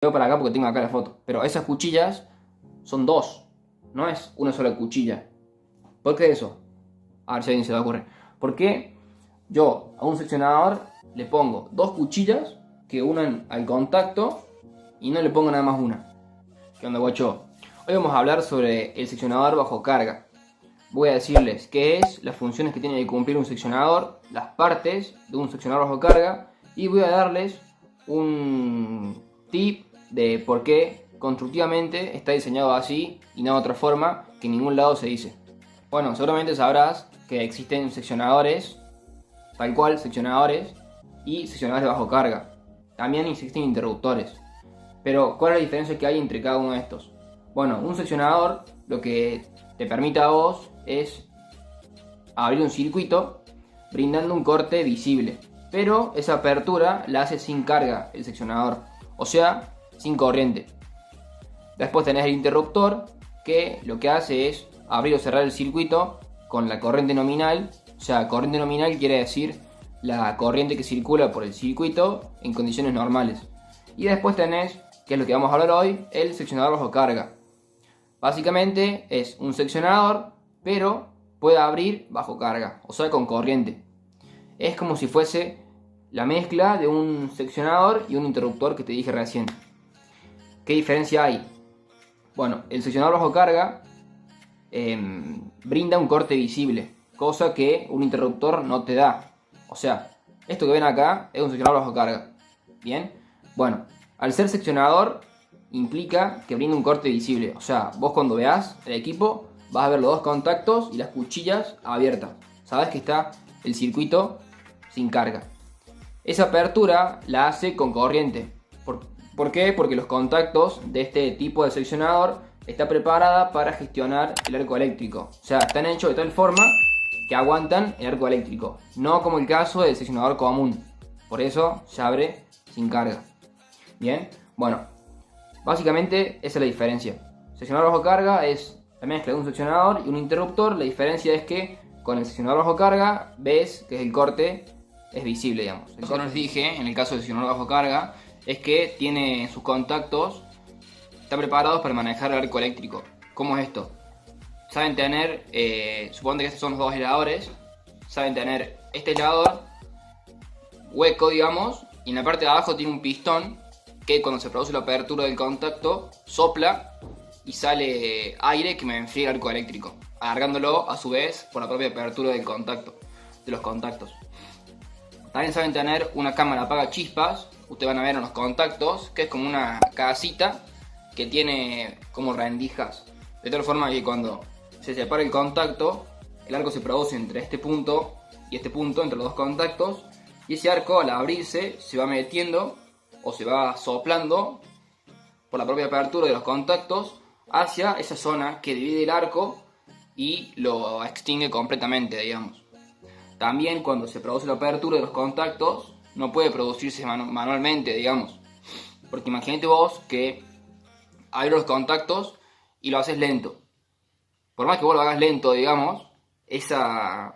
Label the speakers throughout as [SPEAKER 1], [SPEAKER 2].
[SPEAKER 1] Veo para acá porque tengo acá la foto. Pero esas cuchillas son dos, no es una sola cuchilla. ¿Por qué eso? A ver si a alguien se le ocurre. Porque yo a un seccionador le pongo dos cuchillas que unan al contacto y no le pongo nada más una. ¿Qué onda, guacho? Hoy vamos a hablar sobre el seccionador bajo carga. Voy a decirles qué es, las funciones que tiene que cumplir un seccionador, las partes de un seccionador bajo carga y voy a darles un tip de por qué constructivamente está diseñado así y no de otra forma que en ningún lado se dice. Bueno, seguramente sabrás que existen seccionadores, tal cual seccionadores, y seccionadores de bajo carga. También existen interruptores. Pero, ¿cuál es la diferencia que hay entre cada uno de estos? Bueno, un seccionador lo que te permite a vos es abrir un circuito brindando un corte visible. Pero esa apertura la hace sin carga el seccionador, o sea, sin corriente. Después tenés el interruptor que lo que hace es abrir o cerrar el circuito con la corriente nominal. O sea, corriente nominal quiere decir la corriente que circula por el circuito en condiciones normales. Y después tenés, que es lo que vamos a hablar hoy, el seccionador bajo carga. Básicamente es un seccionador, pero puede abrir bajo carga, o sea, con corriente. Es como si fuese la mezcla de un seccionador y un interruptor que te dije recién. ¿Qué diferencia hay? Bueno, el seccionador bajo carga brinda un corte visible, cosa que un interruptor no te da. O sea, esto que ven acá es un seccionador bajo carga. Bien, bueno, al ser seccionador implica que brinda un corte visible. O sea, vos cuando veas el equipo vas a ver los dos contactos y las cuchillas abiertas. Sabes que está el circuito sin carga. Esa apertura la hace con corriente. ¿Por qué? Porque los contactos de este tipo de seccionador está preparada para gestionar el arco eléctrico. O sea, están hechos de tal forma que aguantan el arco eléctrico. No como el caso del seccionador común. Por eso se abre sin carga. Bien, bueno, básicamente esa es la diferencia. Seccionador bajo carga es la mezcla de un seccionador y un interruptor. La diferencia es que con el seccionador bajo carga ves que el corte es visible, digamos. Lo que les dije, en el caso del seccionador bajo carga, es que tiene sus contactos, están preparados para manejar el arco eléctrico. ¿Cómo es esto? Saben tener, suponte que estos son los dos aisladores, saben tener este aislador hueco, digamos, y en la parte de abajo tiene un pistón que cuando se produce la apertura del contacto sopla y sale aire que me enfría el arco eléctrico, alargándolo a su vez por la propia apertura del contacto, de los contactos. También saben tener una cámara apaga chispas. Ustedes van a ver en los contactos que es como una casita que tiene como rendijas, de tal forma que cuando se separa el contacto, el arco se produce entre este punto y este punto, entre los dos contactos, y ese arco al abrirse se va metiendo o se va soplando por la propia apertura de los contactos hacia esa zona que divide el arco y lo extingue completamente, digamos. También cuando se produce la apertura de los contactos no puede producirse manualmente, digamos. Porque imagínate vos que abres los contactos y lo haces lento. Por más que vos lo hagas lento, digamos, esa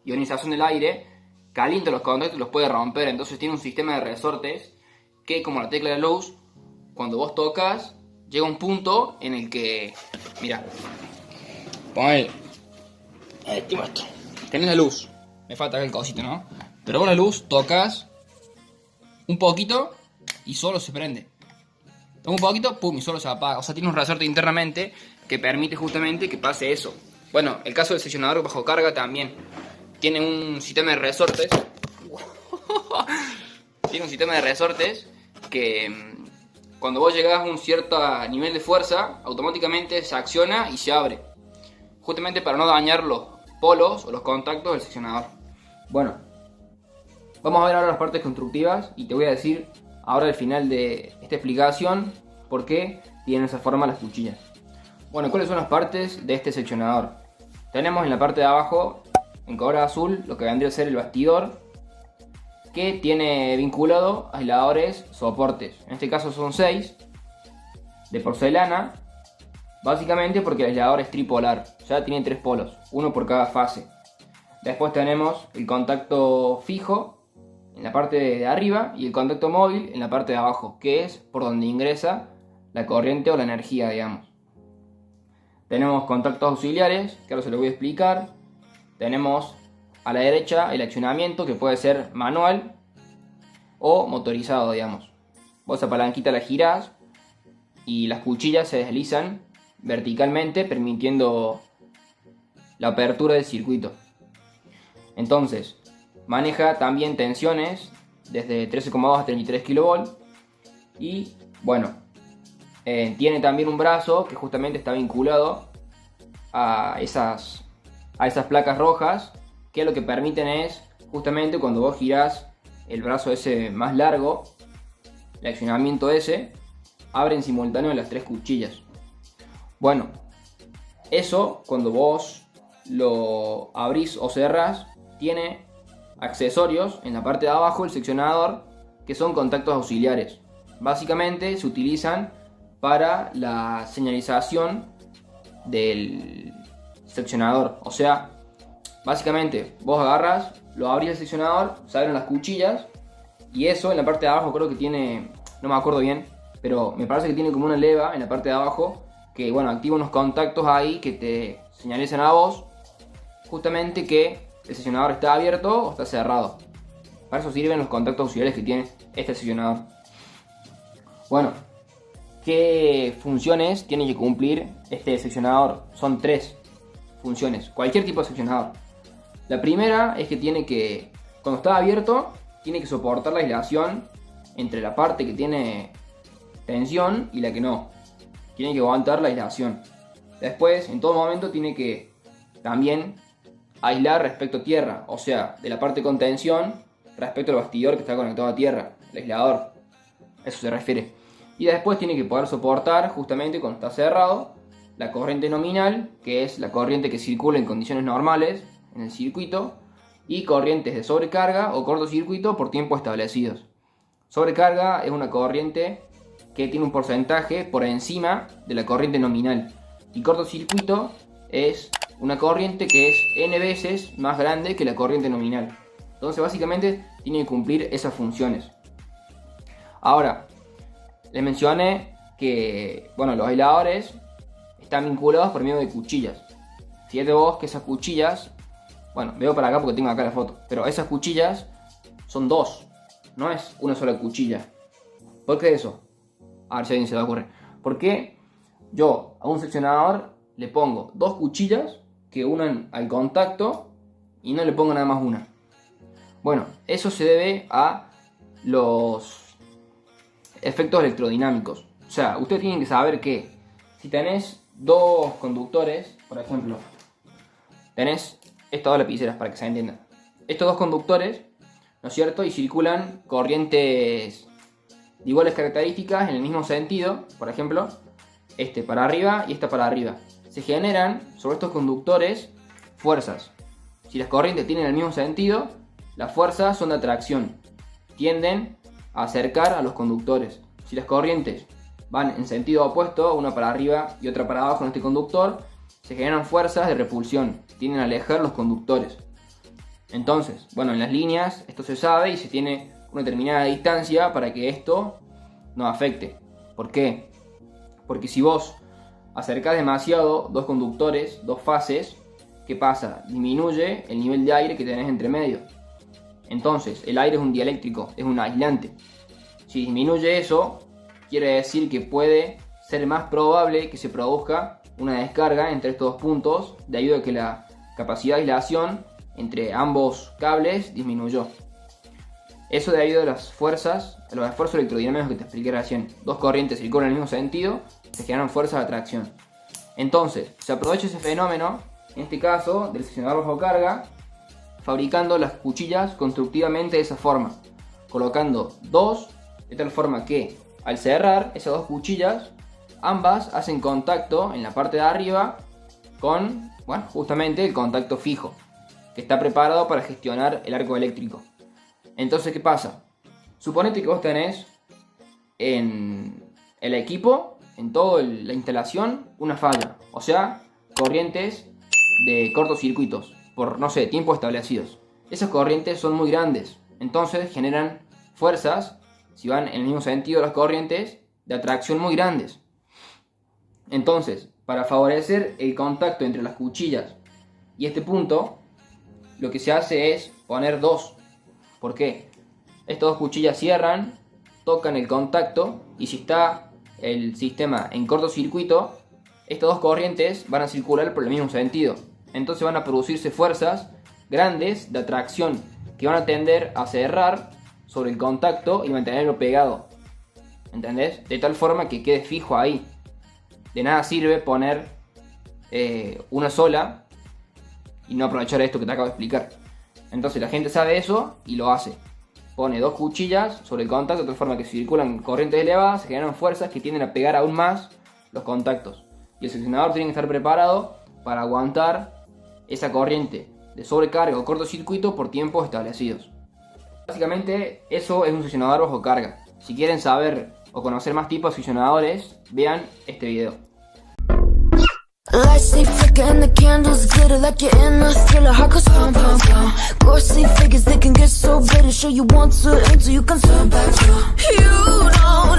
[SPEAKER 1] ionización del aire calienta los contactos y los puede romper. Entonces tiene un sistema de resortes que, como la tecla de luz, cuando vos tocas, llega un punto en el que, mira, pon ahí, te muestro. Tenés la luz, me falta acá el cosito, ¿no? Pero con la luz tocas un poquito y solo se prende. Un poquito, pum, y solo se apaga. O sea, tiene un resorte internamente que permite justamente que pase eso. Bueno, el caso del seccionador bajo carga también tiene un sistema de resortes. Tiene un sistema de resortes que cuando vos llegás a un cierto nivel de fuerza, automáticamente se acciona y se abre. Justamente para no dañar los polos o los contactos del seccionador. Bueno, vamos a ver ahora las partes constructivas y te voy a decir ahora al final de esta explicación por qué tienen esa forma las cuchillas. Bueno, ¿cuáles son las partes de este seccionador? Tenemos en la parte de abajo, en color azul, lo que vendría a ser el bastidor, que tiene vinculado aisladores soportes. En este caso son 6 de porcelana, básicamente porque el aislador es tripolar, o sea, tiene 3 polos, uno por cada fase. Después tenemos el contacto fijo, en la parte de arriba y el contacto móvil en la parte de abajo, que es por donde ingresa la corriente o la energía, digamos. Tenemos contactos auxiliares, que ahora se lo voy a explicar. Tenemos a la derecha el accionamiento, que puede ser manual o motorizado, digamos. Vos esa palanquita la girás y las cuchillas se deslizan verticalmente, permitiendo la apertura del circuito. Entonces, maneja también tensiones desde 13,2 a 33 kV y, bueno, tiene también un brazo que justamente está vinculado a esas placas rojas, que lo que permiten es, justamente cuando vos girás el brazo ese más largo, el accionamiento ese, abre en simultáneo las tres cuchillas. Bueno, eso cuando vos lo abrís o cerrás, tiene accesorios en la parte de abajo del seccionador que son contactos auxiliares. Básicamente se utilizan para la señalización del seccionador. O sea, básicamente vos agarras, lo abrís el seccionador, se abren las cuchillas y eso en la parte de abajo creo que tiene, no me acuerdo bien, pero me parece que tiene como una leva en la parte de abajo que, bueno, activa unos contactos ahí que te señalizan a vos justamente que el seccionador está abierto o está cerrado. Para eso sirven los contactos auxiliares que tiene este seccionador. Bueno, ¿qué funciones tiene que cumplir este seccionador? Son 3 funciones, cualquier tipo de seccionador. La primera es que tiene que, cuando está abierto, tiene que soportar la aislación entre la parte que tiene tensión y la que no. Tiene que aguantar la aislación. Después, en todo momento, tiene que también aislar respecto a tierra, o sea, de la parte con tensión respecto al bastidor que está conectado a tierra, el aislador. Eso se refiere. Y después tiene que poder soportar, justamente cuando está cerrado, la corriente nominal, que es la corriente que circula en condiciones normales en el circuito, y corrientes de sobrecarga o cortocircuito por tiempo establecidos. Sobrecarga es una corriente que tiene un porcentaje por encima de la corriente nominal, y cortocircuito es una corriente que es n veces más grande que la corriente nominal. Entonces básicamente tiene que cumplir esas funciones. Ahora, les mencioné que, bueno, los aisladores están vinculados por medio de cuchillas. Fíjate vos que esas cuchillas, bueno, veo para acá porque tengo acá la foto, pero esas cuchillas son 2, no es una sola cuchilla. ¿Por qué eso? A ver si a alguien se le ocurre. Porque yo a un seccionador le pongo 2 cuchillas que unan al contacto y no le pongo nada más una. Bueno, eso se debe a los efectos electrodinámicos. O sea, ustedes tienen que saber que si tenés 2 conductores, por ejemplo, tenés estas 2 lapiceras para que se entienda. Estos 2 conductores, ¿no es cierto? Y circulan corrientes de iguales características en el mismo sentido. Por ejemplo, este para arriba y esta para arriba. Se generan sobre estos conductores fuerzas. Si las corrientes tienen el mismo sentido, las fuerzas son de atracción. Tienden a acercar a los conductores. Si las corrientes van en sentido opuesto, una para arriba y otra para abajo en este conductor, se generan fuerzas de repulsión. Tienden a alejar los conductores. Entonces, bueno, en las líneas esto se sabe y se tiene una determinada distancia para que esto no afecte. ¿Por qué? Porque si vos acercás demasiado 2 conductores, 2 fases, ¿qué pasa? Disminuye el nivel de aire que tenés entre medio. Entonces, el aire es un dieléctrico, es un aislante. Si disminuye eso, quiere decir que puede ser más probable que se produzca una descarga entre estos 2 puntos, debido a que la capacidad de aislación entre ambos cables disminuyó. Eso debido a las fuerzas, a los esfuerzos electrodinámicos que te expliqué recién. 2 corrientes circulan en el mismo sentido, se generan fuerzas de atracción. Entonces, se aprovecha ese fenómeno, en este caso, del seccionador bajo carga, fabricando las cuchillas constructivamente de esa forma, colocando 2, de tal forma que al cerrar esas 2 cuchillas, ambas hacen contacto en la parte de arriba con, bueno, justamente el contacto fijo, que está preparado para gestionar el arco eléctrico. Entonces, ¿qué pasa? Suponete que vos tenés en el equipo, en toda la instalación, una falla, o sea, corrientes de cortocircuitos por, no sé, tiempos establecidos. Esas corrientes son muy grandes, Entonces generan fuerzas, si van en el mismo sentido las corrientes, de atracción muy grandes. Entonces, para favorecer el contacto entre las cuchillas y este punto, lo que se hace es poner dos. ¿Por qué? Estas dos cuchillas cierran, tocan el contacto, y si está el sistema en cortocircuito, estas dos corrientes van a circular por el mismo sentido. Entonces van a producirse fuerzas grandes de atracción que van a tender a cerrar sobre el contacto y mantenerlo pegado. ¿Entendés? De tal forma que quede fijo ahí. De nada sirve poner una sola y no aprovechar esto que te acabo de explicar. Entonces la gente sabe eso y lo hace. Pone dos cuchillas sobre el contacto de tal forma que circulan corrientes elevadas, se generan fuerzas que tienden a pegar aún más los contactos. Y el seccionador tiene que estar preparado para aguantar esa corriente de sobrecarga o cortocircuito por tiempos establecidos. Básicamente eso es un seccionador bajo carga. Si quieren saber o conocer más tipos de seccionadores, vean este video.
[SPEAKER 2] Lights stay flicker and the candles glitter like you're in a thriller. Heart goes pound, pound, pound. Ghostly figures, they can get so bitter. Show you want to until you can turn back. You don't